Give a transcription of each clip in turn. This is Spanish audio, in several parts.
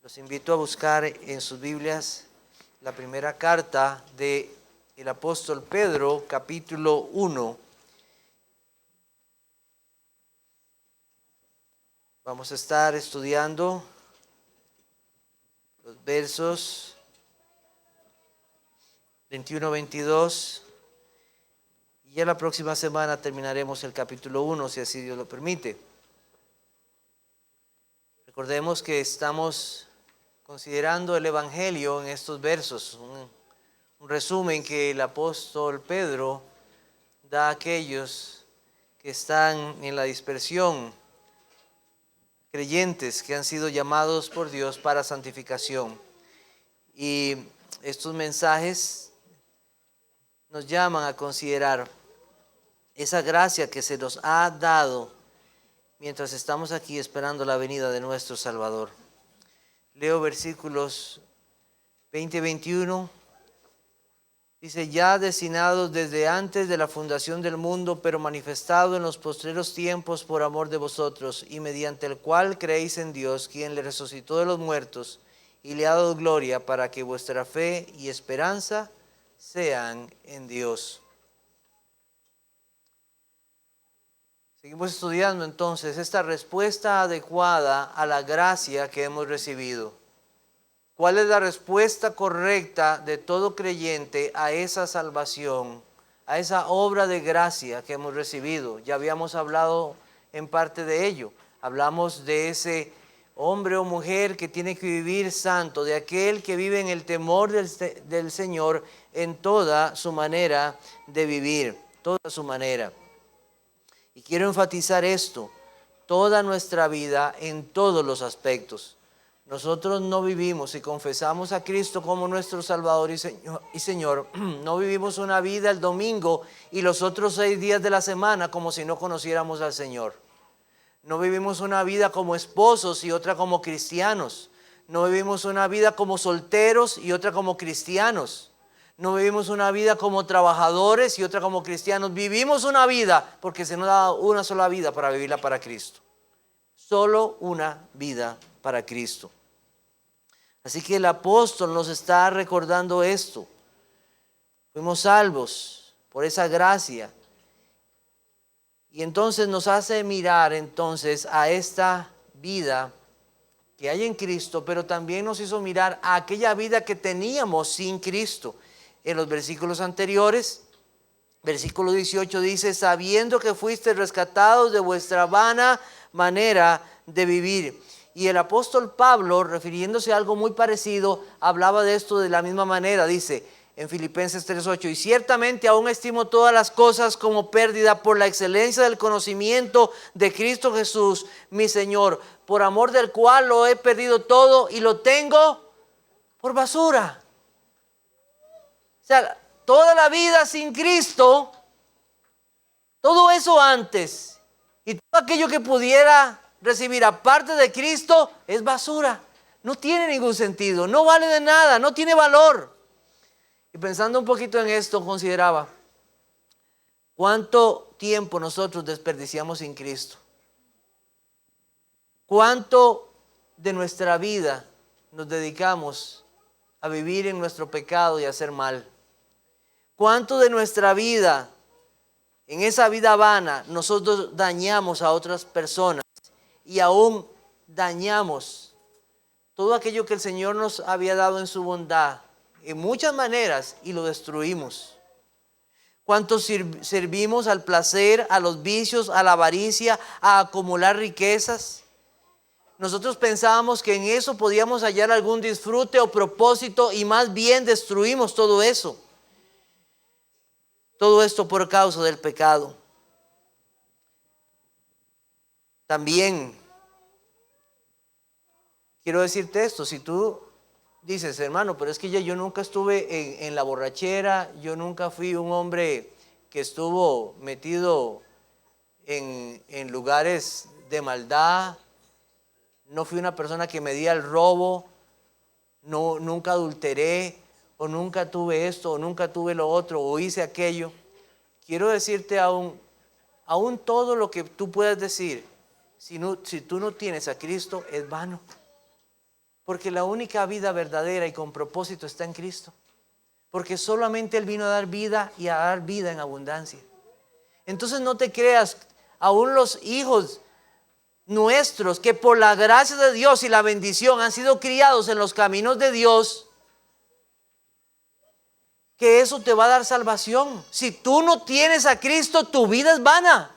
Los invito a buscar en sus Biblias la primera carta del apóstol Pedro, capítulo 1. Vamos a estar estudiando los versos 21-22 y ya la próxima semana terminaremos el capítulo 1, si así Dios lo permite. Recordemos que estamos considerando el Evangelio en estos versos, un resumen que el apóstol Pedro da a aquellos que están en la dispersión, creyentes que han sido llamados por Dios para santificación. Y estos mensajes nos llaman a considerar esa gracia que se nos ha dado mientras estamos aquí esperando la venida de nuestro Salvador. Leo versículos 20-21. Dice: ya destinados desde antes de la fundación del mundo, pero manifestado en los postreros tiempos por amor de vosotros, y mediante el cual creéis en Dios, quien le resucitó de los muertos y le ha dado gloria, para que vuestra fe y esperanza sean en Dios. Seguimos estudiando entonces esta respuesta adecuada a la gracia que hemos recibido. ¿Cuál es la respuesta correcta de todo creyente a esa salvación, a esa obra de gracia que hemos recibido? Ya habíamos hablado en parte de ello. Hablamos de ese hombre o mujer que tiene que vivir santo, de aquel que vive en el temor del Señor en toda su manera de vivir, toda su manera. Y quiero enfatizar esto: toda nuestra vida en todos los aspectos. Nosotros no vivimos, si confesamos a Cristo como nuestro Salvador y Señor, no vivimos una vida el domingo y los otros 6 días de la semana como si no conociéramos al Señor. No vivimos una vida como esposos y otra como cristianos. No vivimos una vida como solteros y otra como cristianos. No vivimos una vida como trabajadores y otra como cristianos. Vivimos una vida porque se nos ha dado una sola vida para vivirla para Cristo. Solo una vida para Cristo. Así que el apóstol nos está recordando esto. Fuimos salvos por esa gracia. Y entonces nos hace mirar entonces a esta vida que hay en Cristo, pero también nos hizo mirar a aquella vida que teníamos sin Cristo. En los versículos anteriores, versículo 18 dice: sabiendo que fuiste rescatados de vuestra vana manera de vivir. Y el apóstol Pablo, refiriéndose a algo muy parecido, hablaba de esto de la misma manera. Dice en Filipenses 3:8: y ciertamente aún estimo todas las cosas como pérdida por la excelencia del conocimiento de Cristo Jesús, mi Señor, por amor del cual lo he perdido todo y lo tengo por basura. O sea, toda la vida sin Cristo, todo eso antes y todo aquello que pudiera recibir aparte de Cristo es basura. No tiene ningún sentido, no vale de nada, no tiene valor. Y pensando un poquito en esto, consideraba cuánto tiempo nosotros desperdiciamos sin Cristo. Cuánto de nuestra vida nos dedicamos a vivir en nuestro pecado y a hacer mal. Cuánto de nuestra vida, en esa vida vana, nosotros dañamos a otras personas y aún dañamos todo aquello que el Señor nos había dado en su bondad en muchas maneras y lo destruimos. Cuánto servimos al placer, a los vicios, a la avaricia, a acumular riquezas. Nosotros pensábamos que en eso podíamos hallar algún disfrute o propósito y más bien destruimos todo eso. Todo esto por causa del pecado. También quiero decirte esto: si tú dices, hermano, pero es que yo nunca estuve en la borrachera, yo nunca fui un hombre que estuvo metido en lugares de maldad, no fui una persona que medía el robo, nunca adulteré, o nunca tuve esto, o nunca tuve lo otro, o hice aquello. Quiero decirte aún todo lo que tú puedas decir, si tú no tienes a Cristo, es vano. Porque la única vida verdadera y con propósito está en Cristo. Porque solamente Él vino a dar vida y a dar vida en abundancia. Entonces no te creas, aún los hijos nuestros que por la gracia de Dios y la bendición han sido criados en los caminos de Dios, que eso te va a dar salvación. Si tú no tienes a Cristo, tu vida es vana.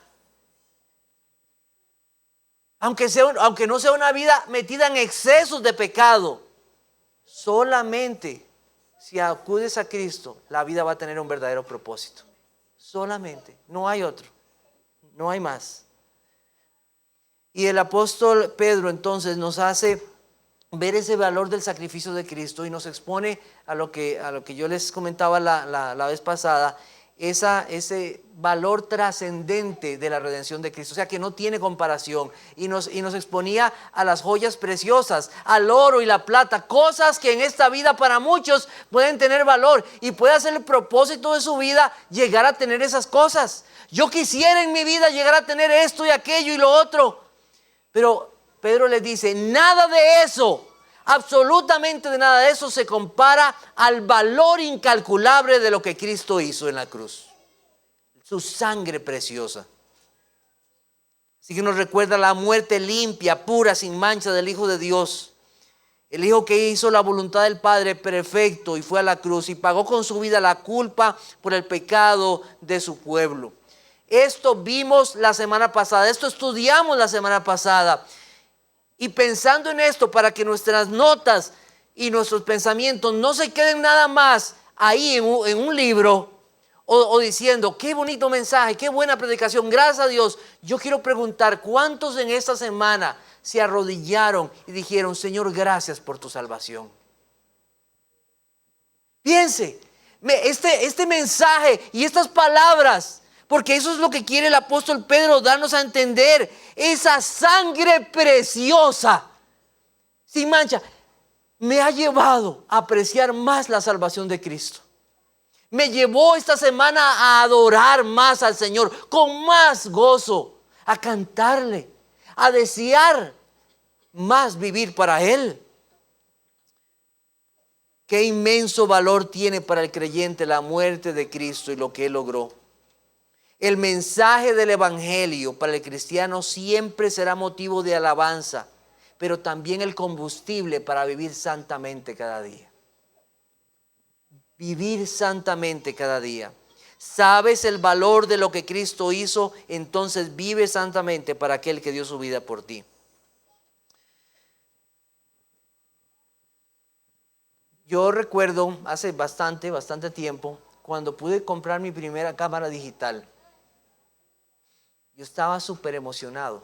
Aunque no sea una vida metida en excesos de pecado, solamente si acudes a Cristo, la vida va a tener un verdadero propósito. Solamente, no hay otro, no hay más. Y el apóstol Pedro entonces nos hace ver ese valor del sacrificio de Cristo y nos expone a lo que yo les comentaba la vez pasada, ese valor trascendente de la redención de Cristo, o sea que no tiene comparación, y nos exponía a las joyas preciosas, al oro y la plata, cosas que en esta vida para muchos pueden tener valor y puede ser el propósito de su vida llegar a tener esas cosas. Yo quisiera en mi vida llegar a tener esto y aquello y lo otro, pero Pedro les dice, nada de eso, absolutamente de nada de eso se compara al valor incalculable de lo que Cristo hizo en la cruz. Su sangre preciosa. Así que nos recuerda la muerte limpia, pura, sin mancha del Hijo de Dios. El Hijo que hizo la voluntad del Padre perfecto y fue a la cruz y pagó con su vida la culpa por el pecado de su pueblo. Esto vimos la semana pasada, esto estudiamos la semana pasada. Y pensando en esto, para que nuestras notas y nuestros pensamientos no se queden nada más ahí en un libro o diciendo, qué bonito mensaje, qué buena predicación, gracias a Dios. Yo quiero preguntar, ¿cuántos en esta semana se arrodillaron y dijeron, Señor, gracias por tu salvación? Piense, este mensaje y estas palabras, porque eso es lo que quiere el apóstol Pedro darnos a entender. Esa sangre preciosa, sin mancha, me ha llevado a apreciar más la salvación de Cristo. Me llevó esta semana a adorar más al Señor, con más gozo, a cantarle, a desear más vivir para Él. Qué inmenso valor tiene para el creyente la muerte de Cristo y lo que Él logró. El mensaje del Evangelio para el cristiano siempre será motivo de alabanza, pero también el combustible para vivir santamente cada día. Vivir santamente cada día. ¿Sabes el valor de lo que Cristo hizo? Entonces vive santamente para aquel que dio su vida por ti. Yo recuerdo hace bastante tiempo, cuando pude comprar mi primera cámara digital. Yo estaba súper emocionado.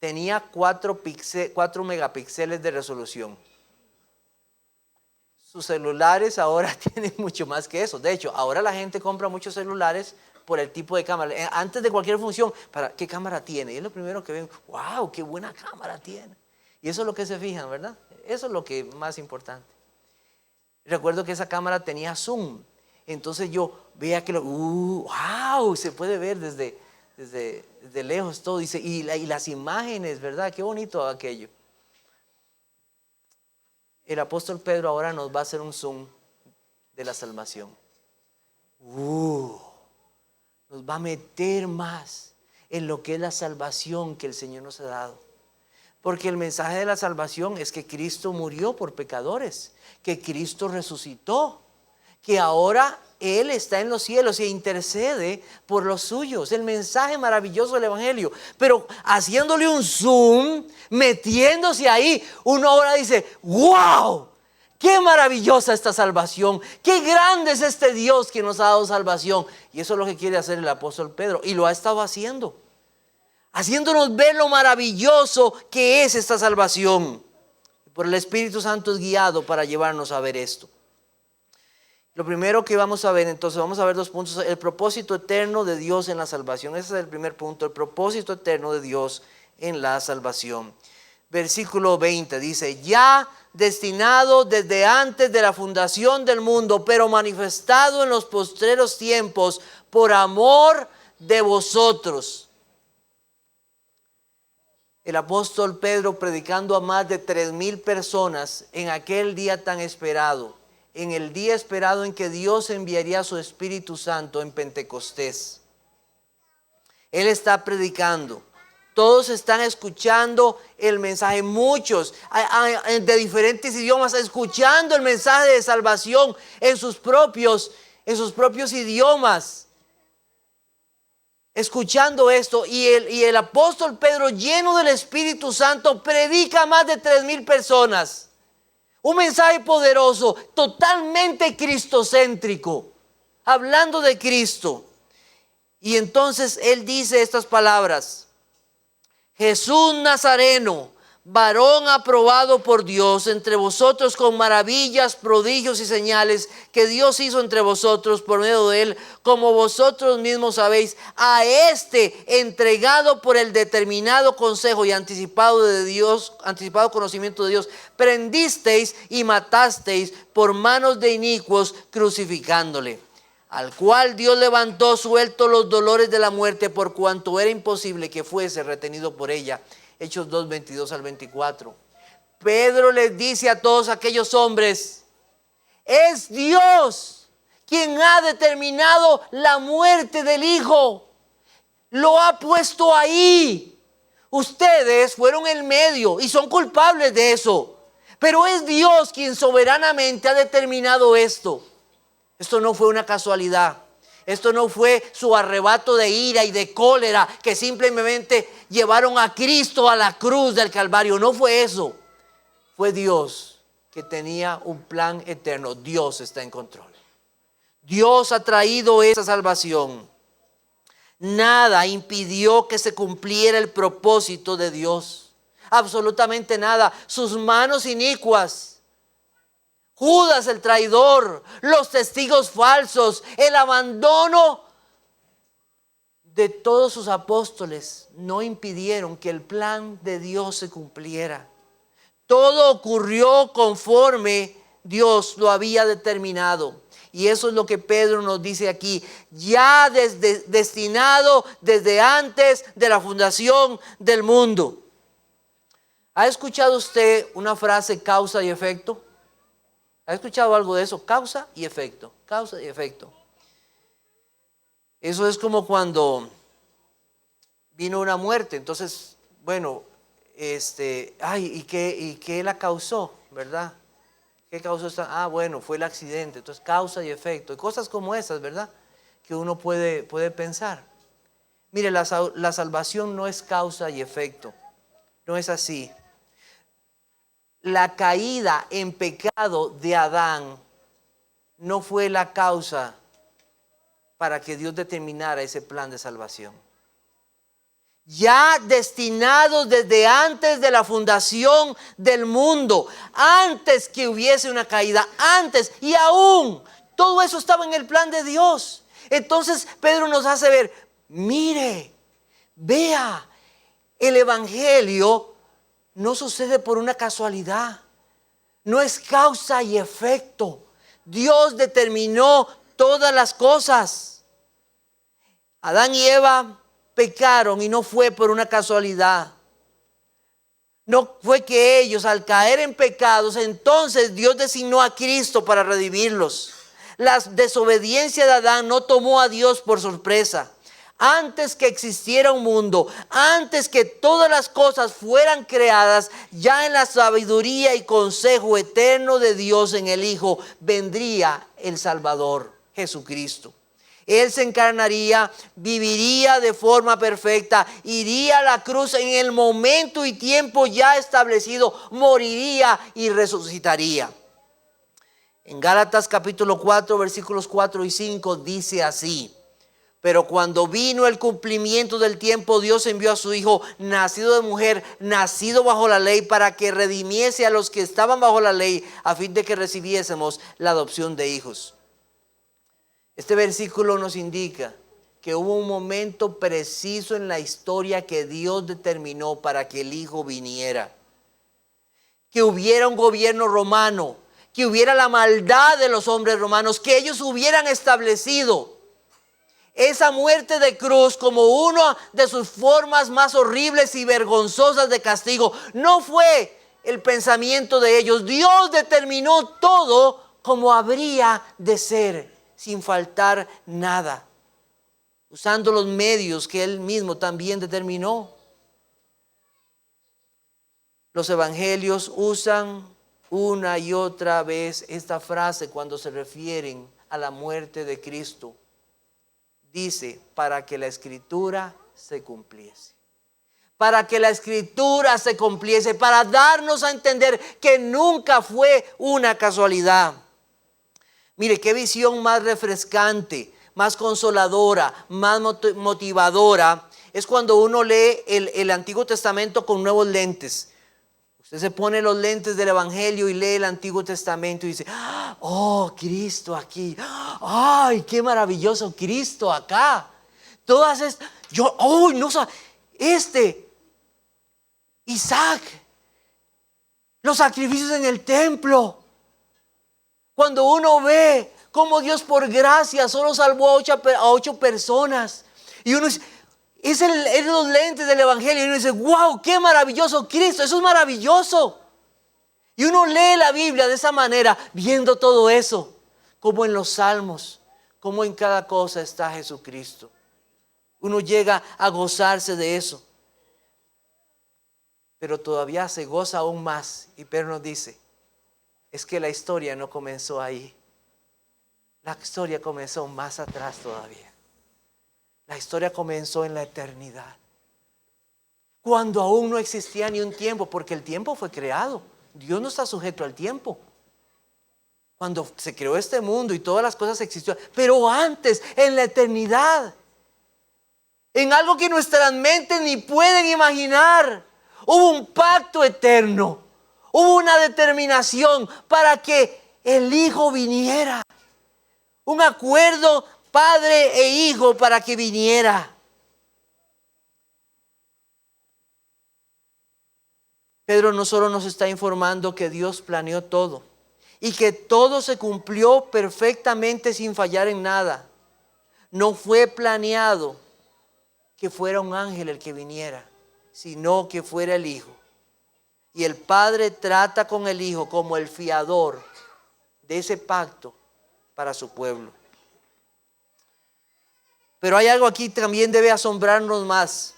Tenía 4 megapíxeles de resolución. Sus celulares ahora tienen mucho más que eso. De hecho, ahora la gente compra muchos celulares por el tipo de cámara. Antes de cualquier función, ¿qué cámara tiene? Y es lo primero que ven. ¡Wow! ¡Qué buena cámara tiene! Y eso es lo que se fijan, ¿verdad? Eso es lo que es más importante. Recuerdo que esa cámara tenía zoom. Entonces yo veía que wow, se puede ver desde lejos todo. Y las imágenes, ¿verdad? Qué bonito aquello. El apóstol Pedro ahora nos va a hacer un zoom de la salvación. Nos va a meter más en lo que es la salvación que el Señor nos ha dado. Porque el mensaje de la salvación es que Cristo murió por pecadores, que Cristo resucitó, que ahora Él está en los cielos e intercede por los suyos. El mensaje maravilloso del Evangelio. Pero haciéndole un zoom, metiéndose ahí, uno ahora dice, ¡wow! ¡Qué maravillosa esta salvación! ¡Qué grande es este Dios que nos ha dado salvación! Y eso es lo que quiere hacer el apóstol Pedro. Y lo ha estado haciendo. Haciéndonos ver lo maravilloso que es esta salvación. Por el Espíritu Santo es guiado para llevarnos a ver esto. Lo primero que vamos a ver, entonces, vamos a ver 2 puntos. El propósito eterno de Dios en la salvación. Ese es el primer punto, el propósito eterno de Dios en la salvación. Versículo 20 dice, ya destinado desde antes de la fundación del mundo, pero manifestado en los postreros tiempos por amor de vosotros. el apóstol Pedro predicando a más de 3,000 personas en aquel día tan esperado, en el día esperado en que Dios enviaría su Espíritu Santo en Pentecostés. Él está predicando. Todos están escuchando el mensaje, muchos de diferentes idiomas, escuchando el mensaje de salvación en sus propios idiomas. Escuchando esto, y el apóstol Pedro, lleno del Espíritu Santo, predica a más de 3,000 personas. Un mensaje poderoso, totalmente cristocéntrico, hablando de Cristo. Y entonces él dice estas palabras: Jesús Nazareno, varón aprobado por Dios entre vosotros con maravillas, prodigios y señales que Dios hizo entre vosotros por medio de él, como vosotros mismos sabéis, a este entregado por el determinado consejo y anticipado conocimiento de Dios, prendisteis y matasteis por manos de inicuos, crucificándole. Al cual Dios levantó suelto los dolores de la muerte, por cuanto era imposible que fuese retenido por ella. Hechos 2, 22 al 24. Pedro les dice a todos aquellos hombres: es Dios quien ha determinado la muerte del Hijo. Lo ha puesto ahí. Ustedes fueron el medio y son culpables de eso. Pero es Dios quien soberanamente ha determinado esto. Esto no fue una casualidad. Esto no fue su arrebato de ira y de cólera que simplemente llevaron a Cristo a la cruz del Calvario. No fue eso. Fue Dios que tenía un plan eterno. Dios está en control. Dios ha traído esa salvación. Nada impidió que se cumpliera el propósito de Dios. Absolutamente nada. Sus manos inicuas, Judas el traidor, los testigos falsos, el abandono de todos sus apóstoles no impidieron que el plan de Dios se cumpliera. Todo ocurrió conforme Dios lo había determinado. Y eso es lo que Pedro nos dice aquí, ya destinado desde antes de la fundación del mundo. ¿Ha escuchado usted una frase causa y efecto? ¿Ha escuchado algo de eso? Causa y efecto, causa y efecto. Eso es como cuando vino una muerte. Entonces, bueno, ¿y qué la causó? ¿Verdad? ¿Qué causó esta? Bueno, fue el accidente. Entonces, causa y efecto. Y cosas como esas, ¿verdad? Que uno puede pensar. Mire, la salvación no es causa y efecto. No es así. La caída en pecado de Adán no fue la causa para que Dios determinara ese plan de salvación. Ya destinados desde antes de la fundación del mundo, antes que hubiese una caída, antes y aún, todo eso estaba en el plan de Dios. Entonces Pedro nos hace ver, mire, vea, el evangelio no sucede por una casualidad, no es causa y efecto. Dios determinó todas las cosas. Adán y Eva pecaron y no fue por una casualidad. No fue que ellos al caer en pecados, entonces Dios designó a Cristo para redimirlos. La desobediencia de Adán no tomó a Dios por sorpresa. Antes que existiera un mundo, antes que todas las cosas fueran creadas, ya en la sabiduría y consejo eterno de Dios en el Hijo, vendría el Salvador, Jesucristo. Él se encarnaría, viviría de forma perfecta, iría a la cruz en el momento y tiempo ya establecido, moriría y resucitaría. En Gálatas capítulo 4, versículos 4 y 5 dice así: pero cuando vino el cumplimiento del tiempo, Dios envió a su Hijo, nacido de mujer, nacido bajo la ley, para que redimiese a los que estaban bajo la ley, a fin de que recibiésemos la adopción de hijos. Este versículo nos indica que hubo un momento preciso en la historia que Dios determinó para que el Hijo viniera. Que hubiera un gobierno romano, que hubiera la maldad de los hombres romanos, que ellos hubieran establecido esa muerte de cruz como una de sus formas más horribles y vergonzosas de castigo. No fue el pensamiento de ellos. Dios determinó todo como habría de ser, sin faltar nada, usando los medios que Él mismo también determinó. Los evangelios usan una y otra vez esta frase cuando se refieren a la muerte de Cristo. Dice, para que la Escritura se cumpliese. Para que la Escritura se cumpliese, para darnos a entender que nunca fue una casualidad. Mire, qué visión más refrescante, más consoladora, más motivadora. Es cuando uno lee el Antiguo Testamento con nuevos lentes. Usted se pone los lentes del Evangelio y lee el Antiguo Testamento y dice, oh, Cristo aquí. Ay, qué maravilloso Cristo acá. Todas estas, Isaac, los sacrificios en el templo. Cuando uno ve cómo Dios por gracia solo salvó a 8 personas. Y uno dice, es los lentes del Evangelio. Y uno dice, wow, qué maravilloso Cristo. Eso es maravilloso. Y uno lee la Biblia de esa manera, viendo todo eso. Como en los Salmos, como en cada cosa está Jesucristo. Uno llega a gozarse de eso. Pero todavía se goza aún más. Y Pedro nos dice, es que la historia no comenzó ahí. La historia comenzó más atrás todavía. La historia comenzó en la eternidad. Cuando aún no existía ni un tiempo, porque el tiempo fue creado. Dios no está sujeto al tiempo. Cuando se creó este mundo y todas las cosas existieron, pero antes, en la eternidad, en algo que nuestras mentes ni pueden imaginar, hubo un pacto eterno, hubo una determinación para que el Hijo viniera, un acuerdo Padre e Hijo para que viniera. Pedro no solo nos está informando que Dios planeó todo y que todo se cumplió perfectamente sin fallar en nada. No fue planeado que fuera un ángel el que viniera, sino que fuera el Hijo. Y el Padre trata con el Hijo como el fiador de ese pacto para su pueblo. Pero hay algo aquí que también debe asombrarnos más.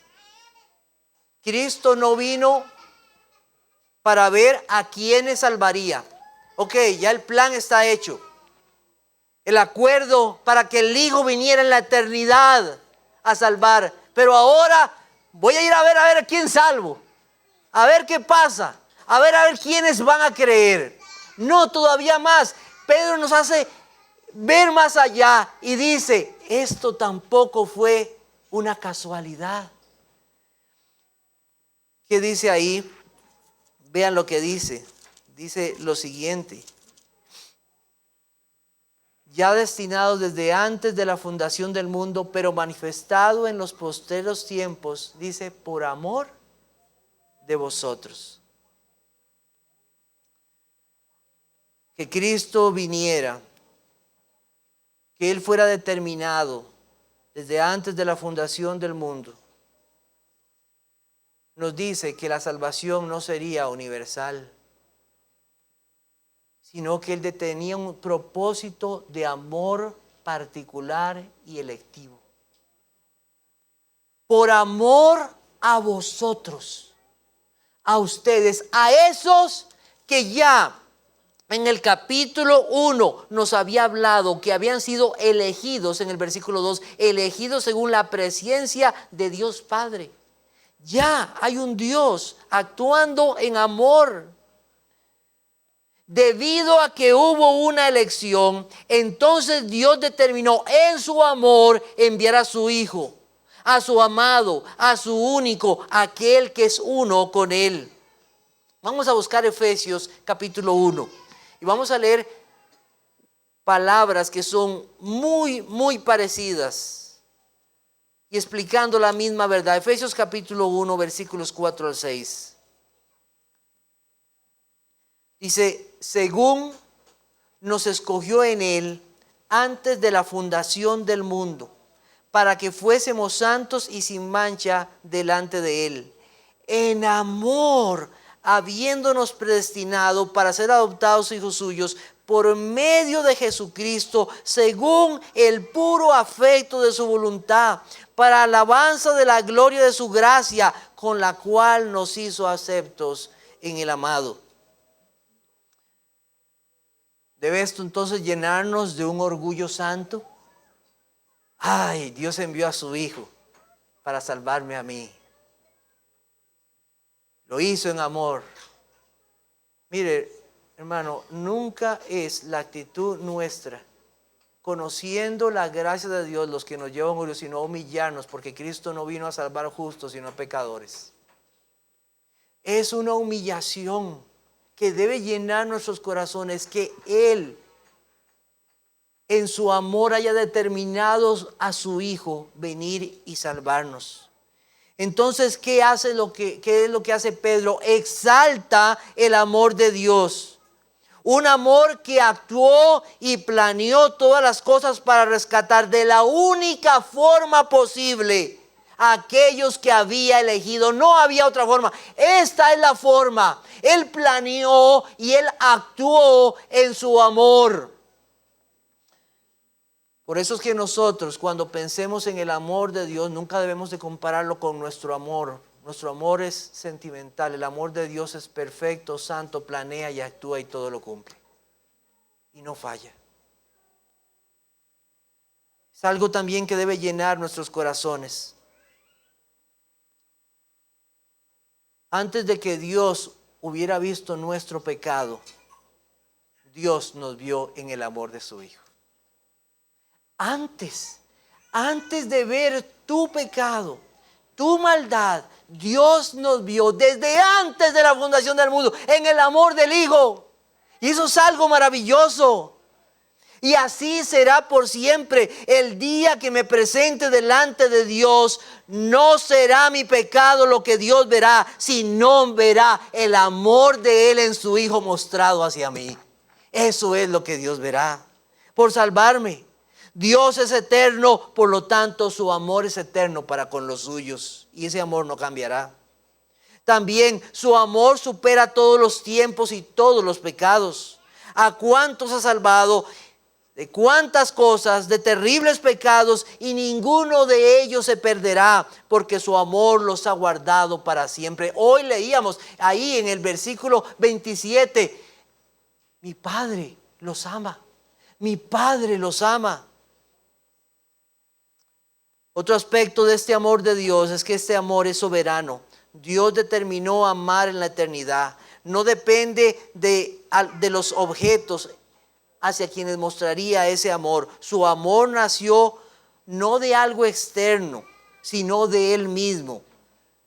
Cristo no vino para ver a quiénes salvaría. Ok, ya el plan está hecho. El acuerdo para que el Hijo viniera en la eternidad a salvar. Pero ahora voy a ir a ver a quién salvo. A ver qué pasa. A ver quiénes van a creer. No, todavía más. Pedro nos hace ver más allá y dice, esto tampoco fue una casualidad. ¿Qué dice ahí? Vean lo que dice. Dice lo siguiente. Ya destinado desde antes de la fundación del mundo, pero manifestado en los postreros tiempos, dice, por amor de vosotros. Que Cristo viniera, que Él fuera determinado desde antes de la fundación del mundo, nos dice que la salvación no sería universal, sino que Él tenía un propósito de amor particular y electivo. Por amor a vosotros, a ustedes, a esos que ya en el capítulo 1 nos había hablado que habían sido elegidos, en el versículo 2, elegidos según la presciencia de Dios Padre. Ya hay un Dios actuando en amor. Debido a que hubo una elección, entonces Dios determinó en su amor enviar a su Hijo, a su amado, a su único, aquel que es uno con Él. Vamos a buscar Efesios capítulo 1 y vamos a leer palabras que son muy, muy parecidas y explicando la misma verdad. Efesios capítulo 1, versículos 4 al 6. Dice, según nos escogió en Él antes de la fundación del mundo, para que fuésemos santos y sin mancha delante de Él. En amor, habiéndonos predestinado para ser adoptados hijos suyos por medio de Jesucristo, según el puro afecto de su voluntad, para alabanza de la gloria de su gracia, con la cual nos hizo aceptos en el amado. ¿Debe esto entonces llenarnos de un orgullo santo? Ay, Dios envió a su Hijo para salvarme a mí. Lo hizo en amor. Mire, hermano, nunca es la actitud nuestra, conociendo la gracia de Dios, los que nos llevan a orgullo, sino a humillarnos, porque Cristo no vino a salvar justos, sino a pecadores. Es una humillación que debe llenar nuestros corazones, que Él, en su amor, haya determinado a su Hijo venir y salvarnos. Entonces, ¿qué es lo que hace Pedro? Exalta el amor de Dios. Un amor que actuó y planeó todas las cosas para rescatar de la única forma posible a aquellos que había elegido. No había otra forma. Esta es la forma. Él planeó y Él actuó en su amor. Por eso es que nosotros, cuando pensemos en el amor de Dios, nunca debemos de compararlo con nuestro amor. Nuestro amor es sentimental. El amor de Dios es perfecto, santo, planea y actúa y todo lo cumple. Y no falla. Es algo también que debe llenar nuestros corazones. Antes de que Dios hubiera visto nuestro pecado, Dios nos vio en el amor de su Hijo. Antes de ver tu pecado, tu maldad, Dios nos vio desde antes de la fundación del mundo en el amor del Hijo. Y eso es algo maravilloso. Y así será por siempre. El día que me presente delante de Dios, no será mi pecado lo que Dios verá, sino verá el amor de Él en su Hijo mostrado hacia mí. Eso es lo que Dios verá por salvarme. Dios es eterno, por lo tanto su amor es eterno para con los suyos. Y ese amor no cambiará. También su amor supera todos los tiempos y todos los pecados. ¿A cuántos ha salvado? De cuántas cosas, de terribles pecados, y ninguno de ellos se perderá, porque su amor los ha guardado para siempre. Hoy leíamos ahí en el versículo 27, mi Padre los ama, mi Padre los ama. Otro aspecto de este amor de Dios es que este amor es soberano. Dios determinó amar en la eternidad. No depende de los objetos hacia quienes mostraría ese amor. Su amor nació no de algo externo, sino de Él mismo.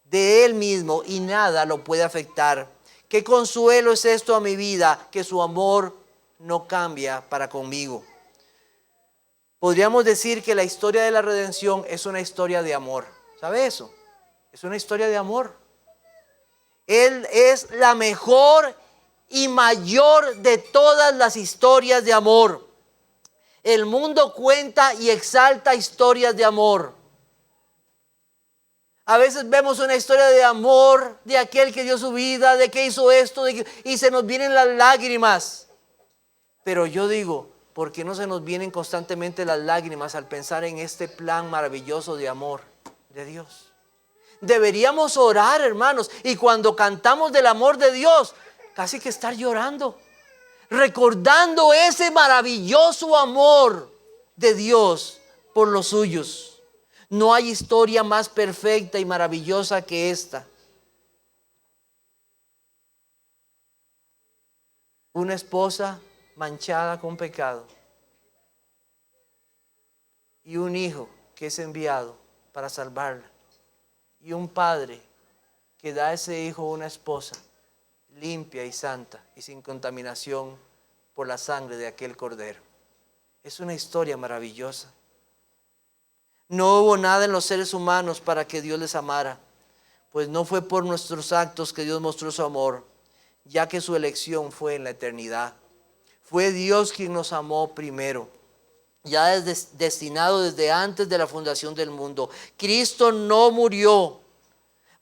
De Él mismo, y nada lo puede afectar. ¿Qué consuelo es esto a mi vida? Que su amor no cambia para conmigo. Podríamos decir que la historia de la redención es una historia de amor. ¿Sabe eso? Es una historia de amor. Él es la mejor y mayor de todas las historias de amor. El mundo cuenta y exalta historias de amor. A veces vemos una historia de amor de aquel que dio su vida, de que hizo esto, y se nos vienen las lágrimas. Pero yo digo, ¿por qué no se nos vienen constantemente las lágrimas al pensar en este plan maravilloso de amor de Dios? Deberíamos orar, hermanos, y cuando cantamos del amor de Dios, casi que estar llorando, recordando ese maravilloso amor de Dios por los suyos. No hay historia más perfecta y maravillosa que esta. Una esposa manchada con pecado y un hijo que es enviado para salvarla, y un padre que da a ese hijo una esposa limpia y santa y sin contaminación por la sangre de aquel cordero. Es una historia maravillosa. No hubo nada en los seres humanos para que Dios les amara, pues no fue por nuestros actos que Dios mostró su amor, ya que su elección fue en la eternidad. Fue Dios quien nos amó primero. ya es destinado desde antes de la fundación del mundo. Cristo no murió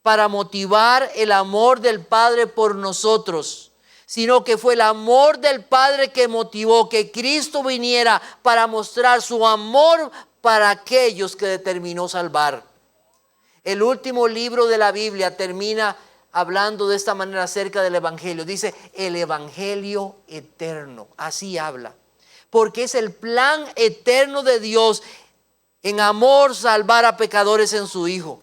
para motivar el amor del Padre por nosotros, sino que fue el amor del Padre que motivó que Cristo viniera para mostrar su amor para aquellos que determinó salvar. El último libro de la Biblia termina hablando de esta manera acerca del Evangelio. Dice, el Evangelio eterno. Así habla. Porque es el plan eterno de Dios en amor salvar a pecadores en su Hijo.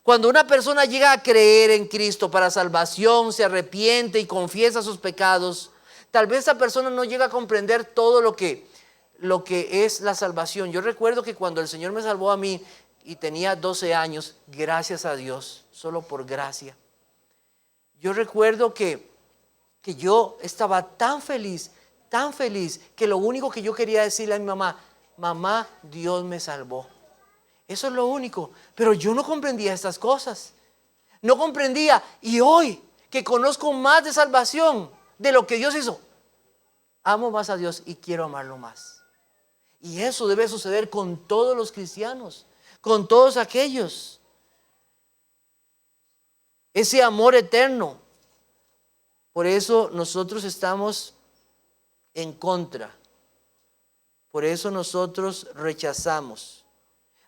Cuando una persona llega a creer en Cristo para salvación, se arrepiente y confiesa sus pecados, tal vez esa persona no llega a comprender todo lo que es la salvación. Yo recuerdo que cuando el Señor me salvó a mí y tenía 12 años, gracias a Dios, solo por gracia. Yo recuerdo que yo estaba tan feliz, que lo único que yo quería decirle a mi mamá, mamá, Dios me salvó. Eso es lo único. Pero yo no comprendía estas cosas. No comprendía. Y hoy que conozco más de salvación, de lo que Dios hizo, amo más a Dios y quiero amarlo más. Y eso debe suceder con todos los cristianos, con todos aquellos. Ese amor eterno. Por eso nosotros estamos en contra. Por eso nosotros rechazamos.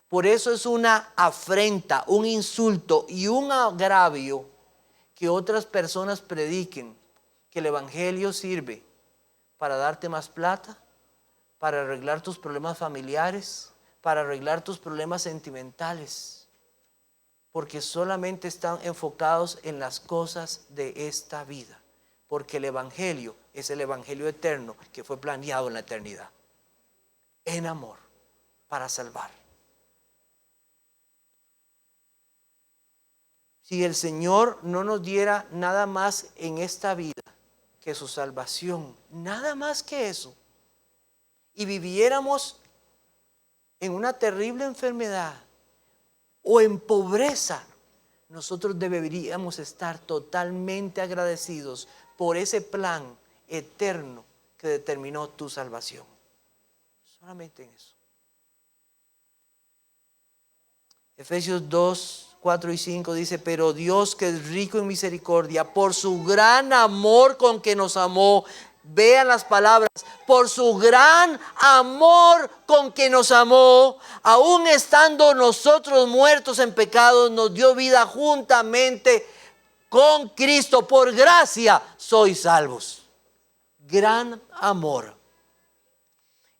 Por eso es una afrenta, un insulto y un agravio que otras personas prediquen que el Evangelio sirve para darte más plata, para arreglar tus problemas familiares, para arreglar tus problemas sentimentales, porque solamente están enfocados en las cosas de esta vida, porque el Evangelio es el Evangelio eterno que fue planeado en la eternidad, en amor, para salvar. Si el Señor no nos diera nada más en esta vida que su salvación, nada más que eso, y viviéramos en una terrible enfermedad o en pobreza, nosotros deberíamos estar totalmente agradecidos por ese plan eterno que determinó tu salvación. Solamente en eso. Efesios 2, 4 y 5 dice, pero Dios, que es rico en misericordia, por su gran amor con que nos amó, vean las palabras, por su gran amor con que nos amó, aun estando nosotros muertos en pecados, nos dio vida juntamente con Cristo. Por gracia sois salvos. Gran amor.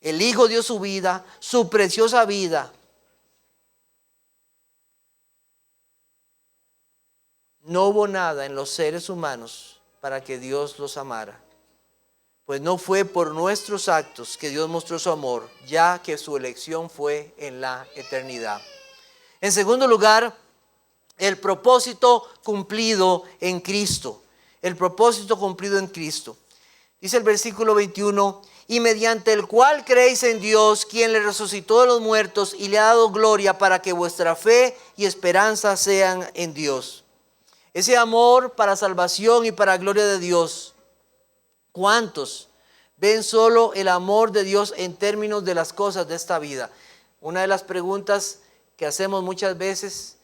El Hijo dio su vida, su preciosa vida. No hubo nada en los seres humanos para que Dios los amara. Pues no fue por nuestros actos que Dios mostró su amor, ya que su elección fue en la eternidad. En segundo lugar, el propósito cumplido en Cristo. El propósito cumplido en Cristo. Dice el versículo 21, y mediante el cual creéis en Dios, quien le resucitó de los muertos y le ha dado gloria para que vuestra fe y esperanza sean en Dios. Ese amor para salvación y para gloria de Dios. ¿Cuántos ven solo el amor de Dios en términos de las cosas de esta vida? Una de las preguntas que hacemos muchas veces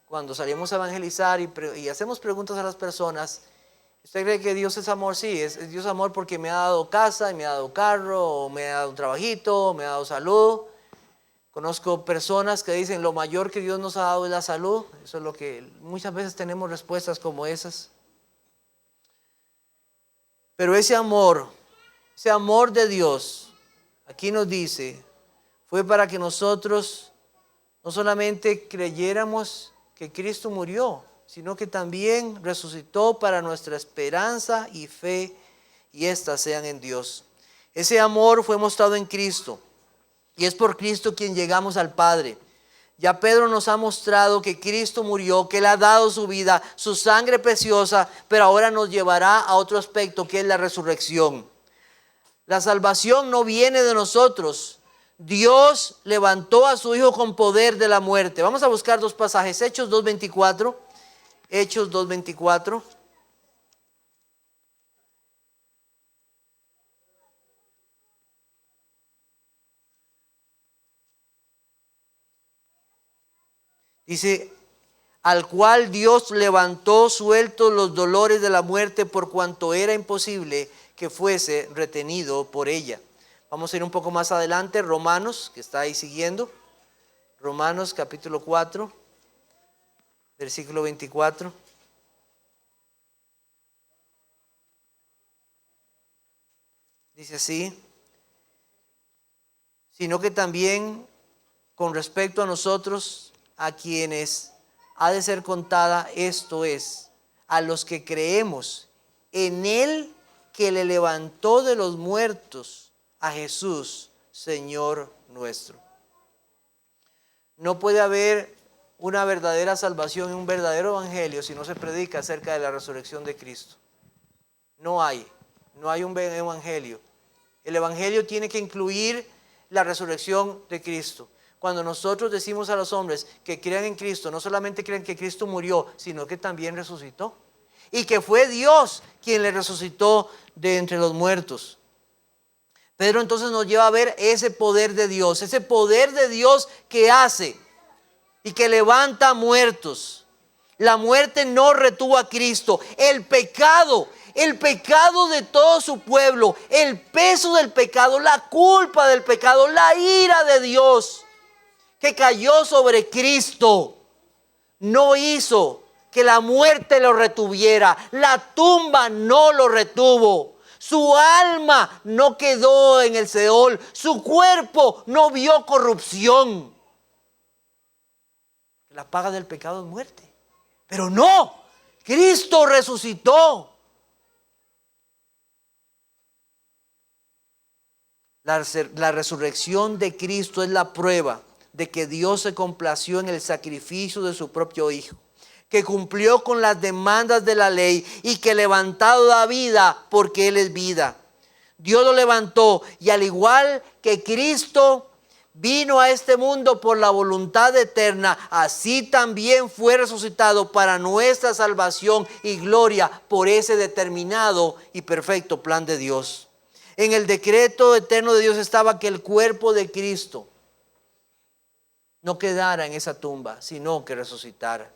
cuando salimos a evangelizar y hacemos preguntas a las personas, ¿usted cree que Dios es amor? Sí, es Dios amor porque me ha dado casa, y me ha dado carro, o me ha dado un trabajito, me ha dado salud. Conozco personas que dicen lo mayor que Dios nos ha dado es la salud. Eso es lo que muchas veces tenemos respuestas como esas. Pero ese amor de Dios, aquí nos dice, fue para que nosotros no solamente creyéramos que Cristo murió, sino que también resucitó para nuestra esperanza y fe, y éstas sean en Dios. Ese amor fue mostrado en Cristo, y es por Cristo quien llegamos al Padre. Ya Pedro nos ha mostrado que Cristo murió, que Él ha dado su vida, su sangre preciosa, pero ahora nos llevará a otro aspecto que es la resurrección. La salvación no viene de nosotros. Dios levantó a su Hijo con poder de la muerte. Vamos a buscar dos pasajes. Hechos 2:24. Hechos 2:24. Dice, al cual Dios levantó sueltos los dolores de la muerte por cuanto era imposible que fuese retenido por ella. Vamos a ir un poco más adelante, Romanos, que está ahí siguiendo. Romanos capítulo 4, versículo 24. Dice así, sino que también con respecto a nosotros, a quienes ha de ser contada, esto es, a los que creemos en Él que le levantó de los muertos, a Jesús, Señor nuestro. No puede haber una verdadera salvación y un verdadero evangelio si no se predica acerca de la resurrección de Cristo. No hay un evangelio. El evangelio tiene que incluir la resurrección de Cristo. Cuando nosotros decimos a los hombres que crean en Cristo, no solamente creen que Cristo murió, sino que también resucitó. Y que fue Dios quien le resucitó de entre los muertos. Pedro entonces nos lleva a ver ese poder de Dios que hace y que levanta muertos. La muerte no retuvo a Cristo. El pecado de todo su pueblo, el peso del pecado, la culpa del pecado, la ira de Dios que cayó sobre Cristo, no hizo que la muerte lo retuviera. La tumba no lo retuvo. Su alma no quedó en el Seol. Su cuerpo no vio corrupción. La paga del pecado es muerte. Pero no, Cristo resucitó. La resurrección de Cristo es la prueba de que Dios se complació en el sacrificio de su propio Hijo, que cumplió con las demandas de la ley y que levantado da vida porque Él es vida. Dios lo levantó y al igual que Cristo vino a este mundo por la voluntad eterna, así también fue resucitado para nuestra salvación y gloria por ese determinado y perfecto plan de Dios. En el decreto eterno de Dios estaba que el cuerpo de Cristo no quedara en esa tumba, sino que resucitara.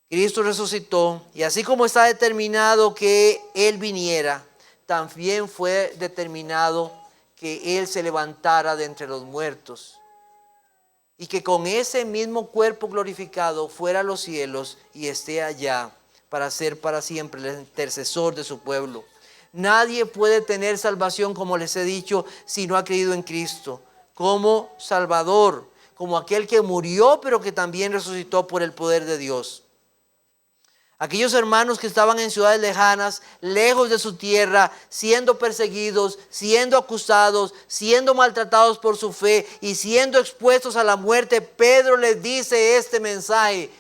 Cristo resucitó y así como está determinado que Él viniera, también fue determinado que Él se levantara de entre los muertos y que con ese mismo cuerpo glorificado fuera a los cielos y esté allá para ser para siempre el intercesor de su pueblo. Nadie puede tener salvación, como les he dicho, si no ha creído en Cristo como Salvador, como aquel que murió pero que también resucitó por el poder de Dios. Aquellos hermanos que estaban en ciudades lejanas, lejos de su tierra, siendo perseguidos, siendo acusados, siendo maltratados por su fe y siendo expuestos a la muerte, Pedro les dice este mensaje.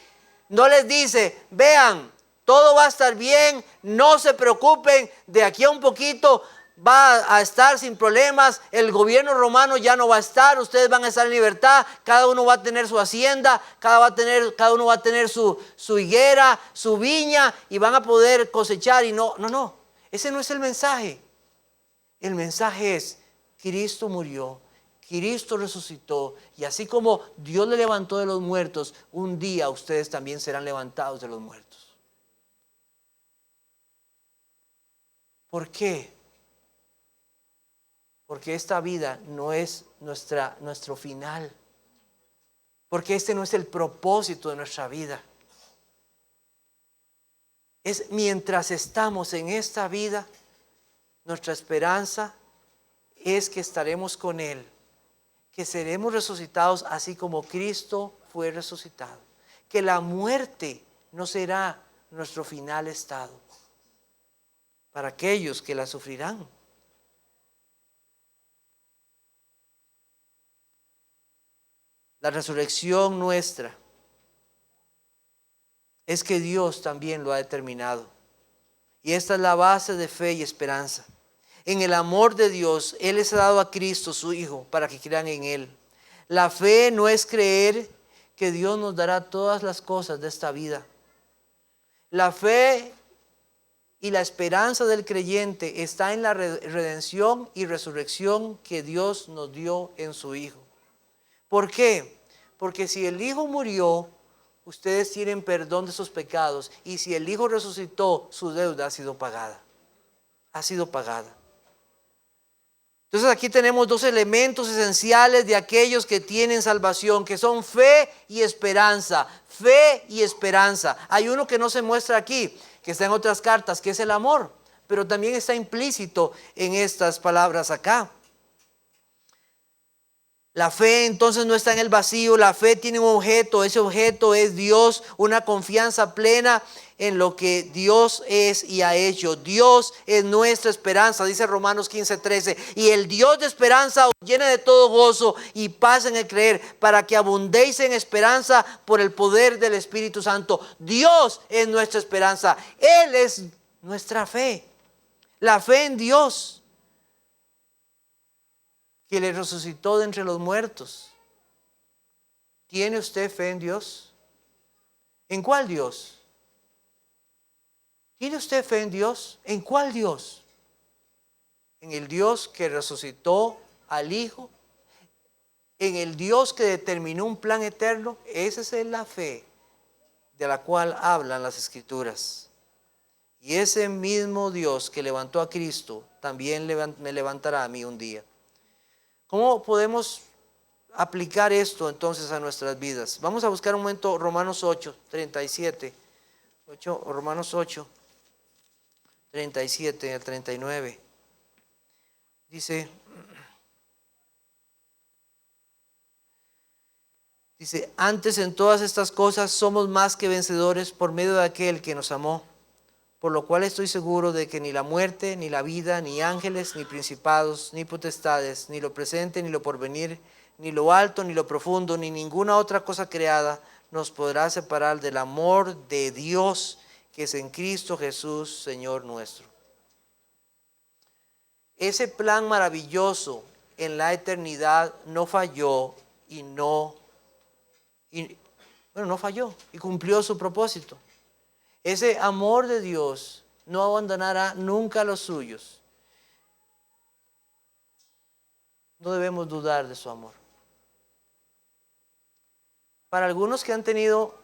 No les dice, vean, todo va a estar bien, no se preocupen, de aquí a un poquito va a estar sin problemas, el gobierno romano ya no va a estar, ustedes van a estar en libertad, cada uno va a tener su hacienda, cada uno va a tener su higuera, su viña y van a poder cosechar. Y no, ese no es el mensaje. El mensaje es, Cristo murió, Cristo resucitó y así como Dios le levantó de los muertos, un día ustedes también serán levantados de los muertos. ¿Por qué? Porque esta vida no es nuestro final. Porque este no es el propósito de nuestra vida. Es mientras estamos en esta vida, nuestra esperanza es que estaremos con Él. Que seremos resucitados así como Cristo fue resucitado. Que la muerte no será nuestro final estado. Para aquellos que la sufrirán. La resurrección nuestra es que Dios también lo ha determinado. Y esta es la base de fe y esperanza. En el amor de Dios, Él les ha dado a Cristo, su Hijo, para que crean en Él. La fe no es creer que Dios nos dará todas las cosas de esta vida. La fe y la esperanza del creyente está en la redención y resurrección que Dios nos dio en su Hijo. ¿Por qué? Porque si el Hijo murió, ustedes tienen perdón de sus pecados. Y si el Hijo resucitó, su deuda ha sido pagada. Ha sido pagada. Entonces aquí tenemos dos elementos esenciales de aquellos que tienen salvación, que son fe y esperanza. Fe y esperanza. Hay uno que no se muestra aquí, que está en otras cartas, que es el amor. Pero también está implícito en estas palabras acá. La fe entonces no está en el vacío, la fe tiene un objeto, ese objeto es Dios, una confianza plena en lo que Dios es y ha hecho. Dios es nuestra esperanza, dice Romanos 15:13, y el Dios de esperanza os llene de todo gozo y paz en el creer, para que abundéis en esperanza por el poder del Espíritu Santo. Dios es nuestra esperanza, Él es nuestra fe, la fe en Dios, que le resucitó de entre los muertos. ¿Tiene usted fe en Dios? ¿En cuál Dios? ¿Tiene usted fe en Dios? ¿En cuál Dios? ¿En el Dios que resucitó al Hijo? ¿En el Dios que determinó un plan eterno? Esa es la fe de la cual hablan las Escrituras. Y ese mismo Dios que levantó a Cristo también me levantará a mí un día. ¿Cómo podemos aplicar esto entonces a nuestras vidas? Vamos a buscar un momento Romanos 8:37. Romanos 8:37 al 39. Dice, antes en todas estas cosas somos más que vencedores por medio de aquel que nos amó. Por lo cual estoy seguro de que ni la muerte, ni la vida, ni ángeles, ni principados, ni potestades, ni lo presente, ni lo porvenir, ni lo alto, ni lo profundo, ni ninguna otra cosa creada nos podrá separar del amor de Dios que es en Cristo Jesús, Señor nuestro. Ese plan maravilloso en la eternidad no falló no falló y cumplió su propósito. Ese amor de Dios no abandonará nunca a los suyos. No debemos dudar de su amor. Para algunos que han tenido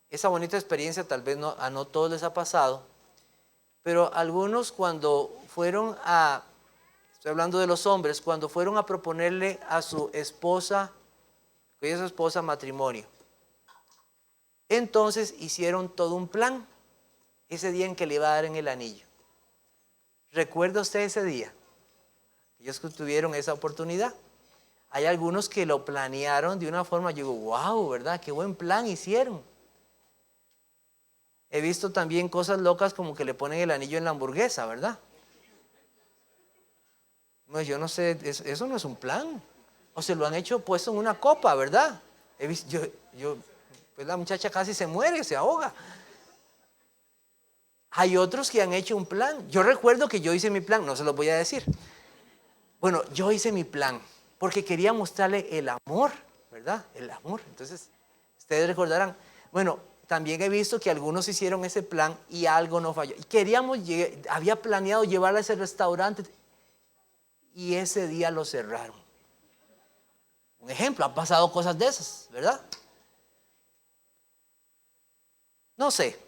esa bonita experiencia, tal vez a no todos les ha pasado, pero algunos cuando estoy hablando de los hombres, cuando fueron a proponerle a su esposa, que es su esposa, matrimonio, entonces hicieron todo un plan ese día en que le iba a dar en el anillo. ¿Recuerda usted ese día? Ellos que tuvieron esa oportunidad. Hay algunos que lo planearon de una forma, yo digo, wow, ¿verdad? Qué buen plan hicieron. He visto también cosas locas como que le ponen el anillo en la hamburguesa, ¿verdad? No, yo no sé, eso no es un plan. O se lo han hecho puesto en una copa, ¿verdad? He visto, pues la muchacha casi se muere, se ahoga. Hay otros que han hecho un plan. Yo recuerdo que yo hice mi plan, no se los voy a decir. Bueno, yo hice mi plan porque quería mostrarle el amor, ¿verdad? El amor. Entonces, ustedes recordarán. Bueno, también he visto que algunos hicieron ese plan y algo no falló. Había planeado llevarla a ese restaurante y ese día lo cerraron. Un ejemplo, han pasado cosas de esas, ¿verdad? No sé.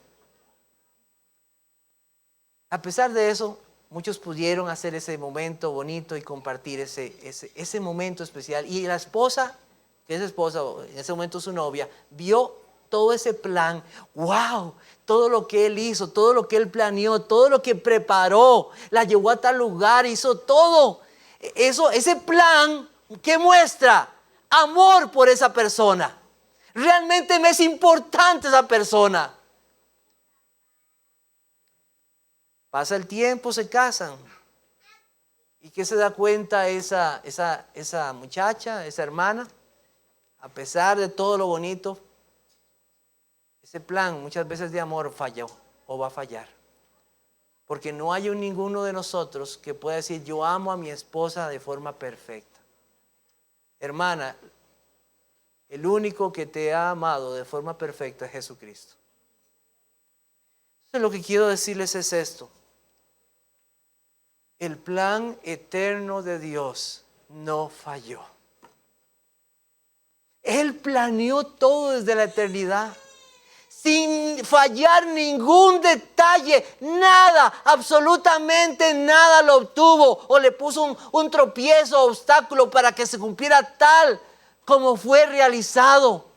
A pesar de eso, muchos pudieron hacer ese momento bonito y compartir ese momento especial. Y la esposa, que es esposa, en ese momento su novia, vio todo ese plan. ¡Wow! Todo lo que él hizo, todo lo que él planeó, todo lo que preparó, la llevó a tal lugar, hizo todo. Ese plan que muestra amor por esa persona. Realmente me es importante esa persona. Pasa el tiempo, se casan. ¿Y qué se da cuenta esa muchacha, esa hermana? A pesar de todo lo bonito, ese plan muchas veces de amor falló o va a fallar. Porque no hay ninguno de nosotros que pueda decir, yo amo a mi esposa de forma perfecta. Hermana, el único que te ha amado de forma perfecta es Jesucristo. Entonces lo que quiero decirles es esto. El plan eterno de Dios no falló. Él planeó todo desde la eternidad, sin fallar ningún detalle, nada, absolutamente nada lo obtuvo o le puso un tropiezo, obstáculo para que se cumpliera tal como fue realizado.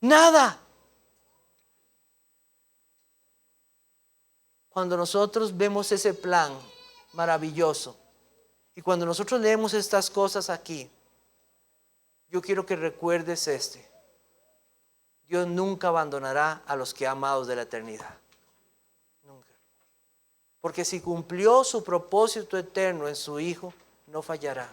Nada. Cuando nosotros vemos ese plan maravilloso y cuando nosotros leemos estas cosas aquí, yo quiero que recuerdes Dios nunca abandonará a los que ha amado de la eternidad. Nunca. Porque si cumplió su propósito eterno en su Hijo, no fallará.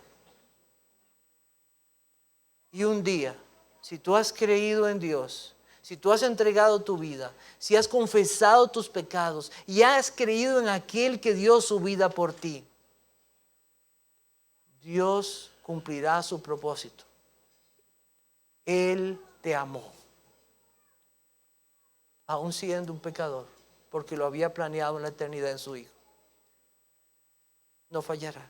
Y un día, si tú has creído en Dios, si tú has entregado tu vida, si has confesado tus pecados y has creído en aquel que dio su vida por ti, Dios cumplirá su propósito. Él te amó, aún siendo un pecador, porque lo había planeado en la eternidad en su Hijo. No fallará.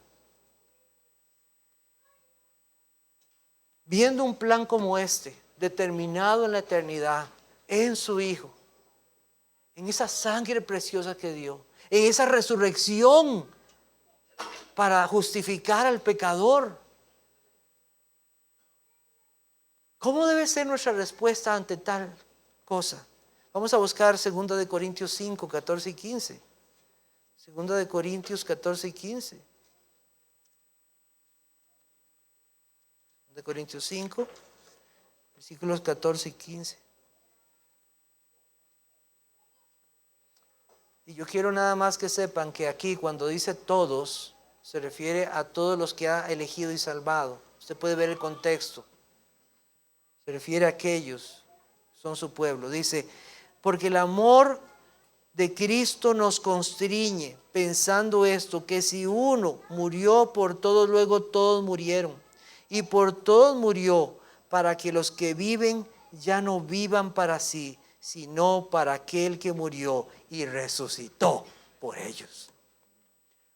Viendo un plan como este, determinado en la eternidad, en su Hijo, en esa sangre preciosa que dio, en esa resurrección para justificar al pecador, ¿cómo debe ser nuestra respuesta ante tal cosa? Vamos a buscar 2 Corintios 5, 14 y 15. 2 Corintios 14 y 15. 2 Corintios 5, versículos 14 y 15. Y yo quiero nada más que sepan que aquí cuando dice todos, se refiere a todos los que ha elegido y salvado. Usted puede ver el contexto. Se refiere a aquellos, son su pueblo. Dice, porque el amor de Cristo nos constriñe, pensando esto, que si uno murió por todos, luego todos murieron. Y por todos murió, para que los que viven ya no vivan para sí, sino para aquel que murió y resucitó por ellos.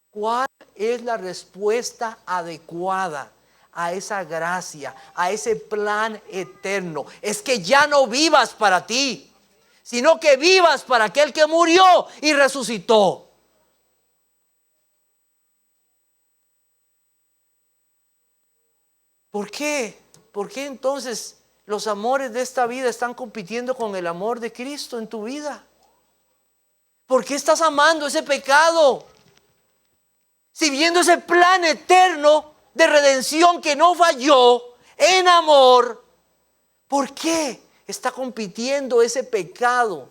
¿Cuál es la respuesta adecuada a esa gracia, a ese plan eterno? Es que ya no vivas para ti, sino que vivas para aquel que murió y resucitó. ¿Por qué? ¿Por qué entonces los amores de esta vida están compitiendo con el amor de Cristo en tu vida? ¿Por qué estás amando ese pecado? Si viendo ese plan eterno de redención que no falló en amor, ¿por qué está compitiendo ese pecado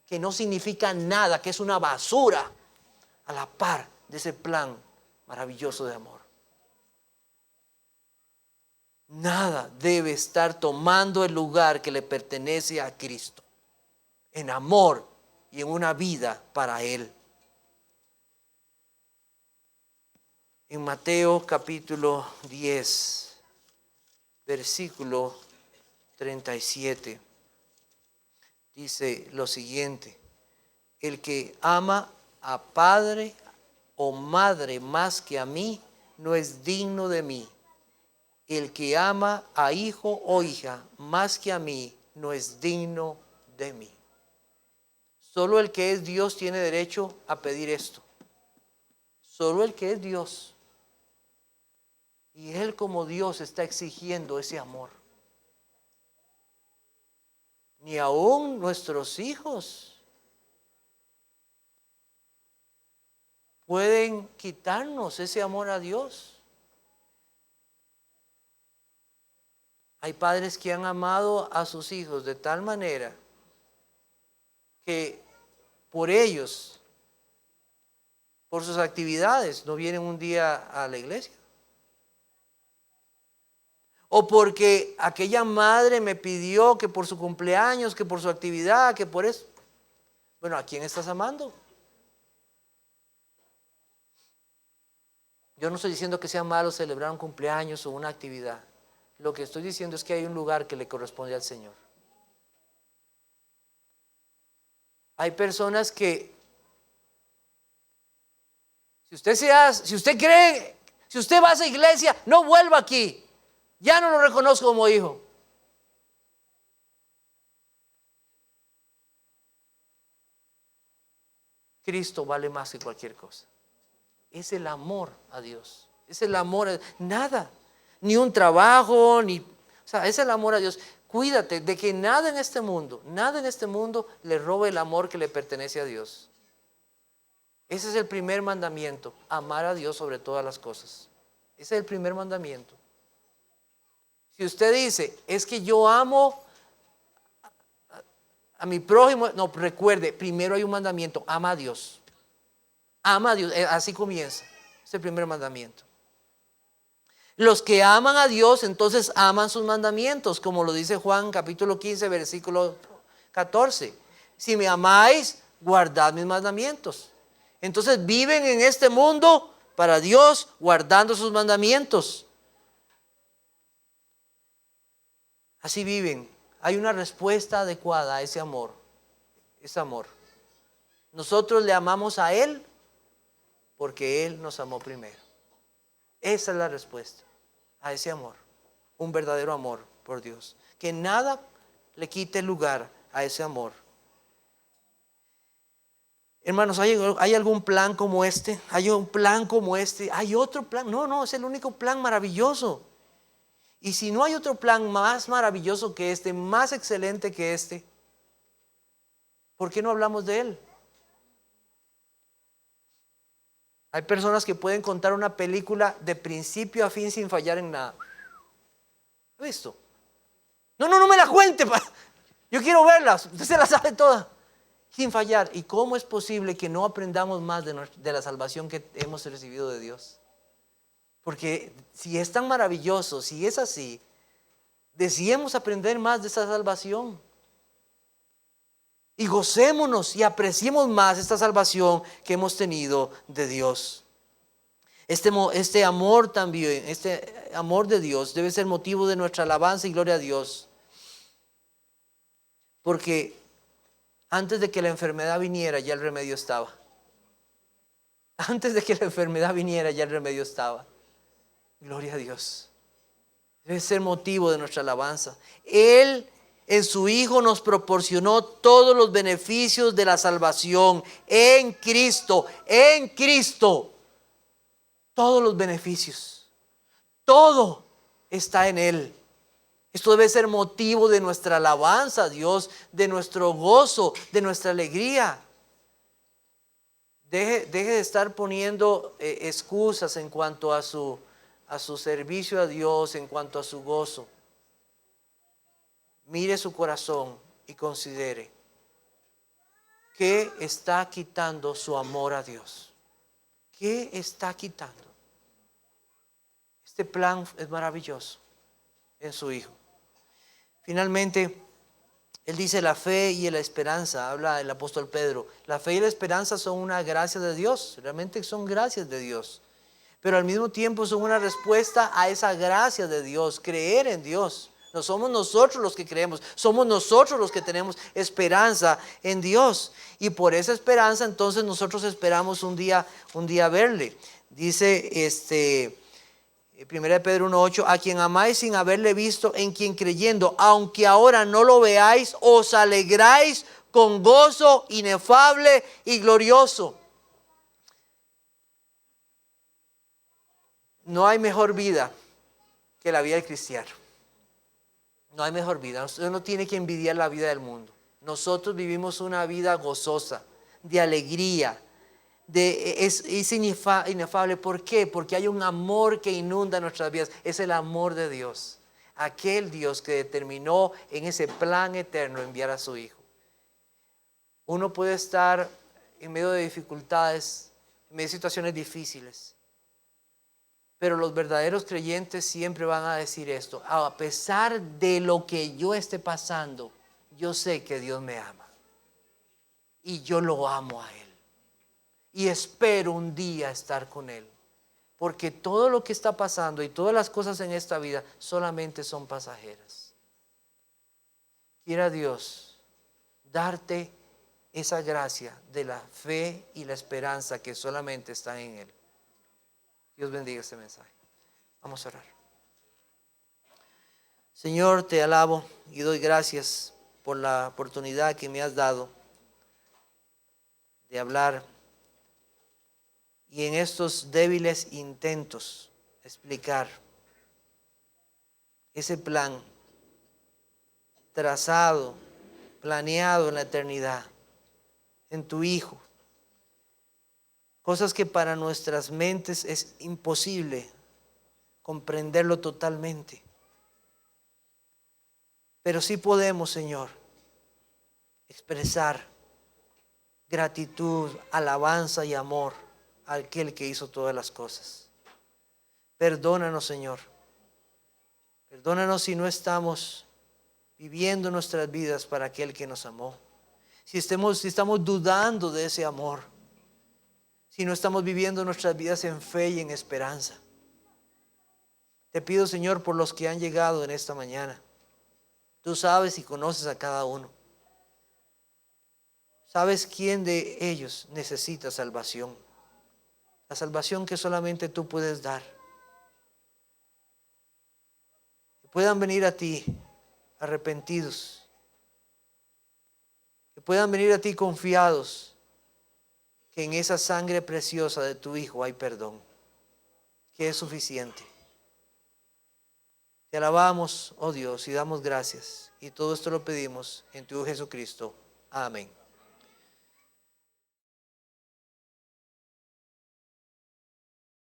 que no significa nada, que es una basura, a la par de ese plan maravilloso de amor? Nada debe estar tomando el lugar que le pertenece a Cristo, en amor y en una vida para Él. En Mateo capítulo 10, versículo 37, dice lo siguiente: el que ama a padre o madre más que a mí, no es digno de mí. El que ama a hijo o hija más que a mí, no es digno de mí. Solo el que es Dios tiene derecho a pedir esto. Solo el que es Dios. Y Él como Dios está exigiendo ese amor. Ni aún nuestros hijos pueden quitarnos ese amor a Dios. Hay padres que han amado a sus hijos de tal manera que por ellos, por sus actividades, no vienen un día a la iglesia. O porque aquella madre me pidió que por su cumpleaños, que por su actividad, que por eso. Bueno, ¿a quién estás amando? Yo no estoy diciendo que sea malo celebrar un cumpleaños o una actividad. Lo que estoy diciendo es que hay un lugar que le corresponde al Señor. Hay personas que, si usted cree, si usted va a esa iglesia, no vuelva aquí. Ya no lo reconozco como hijo. Cristo vale más que cualquier cosa. Es el amor a Dios. Es el amor a nada. Ni un trabajo, es el amor a Dios. Cuídate de que nada en este mundo le robe el amor que le pertenece a Dios. Ese es el primer mandamiento, amar a Dios sobre todas las cosas. Ese es el primer mandamiento. Si usted dice, es que yo amo a mi prójimo, no, recuerde, primero hay un mandamiento, ama a Dios. Ama a Dios, así comienza. Es el primer mandamiento. Los que aman a Dios, entonces aman sus mandamientos, como lo dice Juan capítulo 15, versículo 14. Si me amáis, guardad mis mandamientos. Entonces viven en este mundo para Dios, guardando sus mandamientos. Así viven. Hay una respuesta adecuada a ese amor. Es amor. Nosotros le amamos a Él porque Él nos amó primero. Esa es la respuesta a ese amor. Un verdadero amor por Dios. Que nada le quite lugar a ese amor. Hermanos, ¿hay algún plan como este? ¿Hay un plan como este? ¿Hay otro plan? No, es el único plan maravilloso. Y si no hay otro plan más maravilloso que este, más excelente que este, ¿por qué no hablamos de él? Hay personas que pueden contar una película de principio a fin sin fallar en nada. ¿Ha visto? No me la cuente. Yo quiero verla. Usted se la sabe toda. Sin fallar. ¿Y cómo es posible que no aprendamos más de la salvación que hemos recibido de Dios? Porque si es tan maravilloso, si es así, deseemos aprender más de esa salvación. Y gocémonos y apreciemos más esta salvación que hemos tenido de Dios. Este amor también, este amor de Dios debe ser motivo de nuestra alabanza y gloria a Dios. Porque antes de que la enfermedad viniera, ya el remedio estaba. Antes de que la enfermedad viniera, ya el remedio estaba. Gloria a Dios. Debe ser motivo de nuestra alabanza. Él en su Hijo nos proporcionó todos los beneficios de la salvación. En Cristo. Todos los beneficios. Todo está en Él. Esto debe ser motivo de nuestra alabanza a Dios, de nuestro gozo, de nuestra alegría. Deje de estar poniendo excusas en cuanto a su servicio a Dios, en cuanto a su gozo. Mire su corazón y considere qué está quitando su amor a Dios. ¿Qué está quitando? Este plan es maravilloso en su Hijo. Finalmente, él dice la fe y la esperanza, habla el apóstol Pedro. La fe y la esperanza son una gracia de Dios, realmente son gracias de Dios. Pero al mismo tiempo son una respuesta a esa gracia de Dios, creer en Dios. No somos nosotros los que creemos, somos nosotros los que tenemos esperanza en Dios. Y por esa esperanza entonces nosotros esperamos un día verle. Dice 1 Pedro 1:8, a quien amáis sin haberle visto, en quien creyendo, aunque ahora no lo veáis, os alegráis con gozo inefable y glorioso. No hay mejor vida que la vida del cristiano. No hay mejor vida. Usted no tiene que envidiar la vida del mundo. Nosotros vivimos una vida gozosa, de alegría. Es inefable. ¿Por qué? Porque hay un amor que inunda nuestras vidas. Es el amor de Dios. Aquel Dios que determinó en ese plan eterno enviar a su Hijo. Uno puede estar en medio de dificultades, en medio de situaciones difíciles. Pero los verdaderos creyentes siempre van a decir esto: a pesar de lo que yo esté pasando, yo sé que Dios me ama. Y yo lo amo a Él. Y espero un día estar con Él. Porque todo lo que está pasando y todas las cosas en esta vida solamente son pasajeras. Quiera Dios darte esa gracia de la fe y la esperanza que solamente están en Él. Dios bendiga este mensaje. Vamos a orar. Señor, te alabo y doy gracias por la oportunidad que me has dado de hablar y en estos débiles intentos explicar ese plan trazado, planeado en la eternidad, en tu Hijo. Cosas que para nuestras mentes es imposible comprenderlo totalmente. Pero sí podemos, Señor, expresar gratitud, alabanza y amor a aquel que hizo todas las cosas. Perdónanos, Señor. Perdónanos si no estamos viviendo nuestras vidas para aquel que nos amó. Si estamos dudando de ese amor. Si no estamos viviendo nuestras vidas en fe y en esperanza. Te pido, Señor, por los que han llegado en esta mañana. Tú sabes y conoces a cada uno. Sabes quién de ellos necesita salvación. La salvación que solamente tú puedes dar. Que puedan venir a ti arrepentidos. Que puedan venir a ti confiados que en esa sangre preciosa de tu Hijo hay perdón. Que es suficiente. Te alabamos, oh Dios, y damos gracias. Y todo esto lo pedimos en tu Hijo Jesucristo. Amén.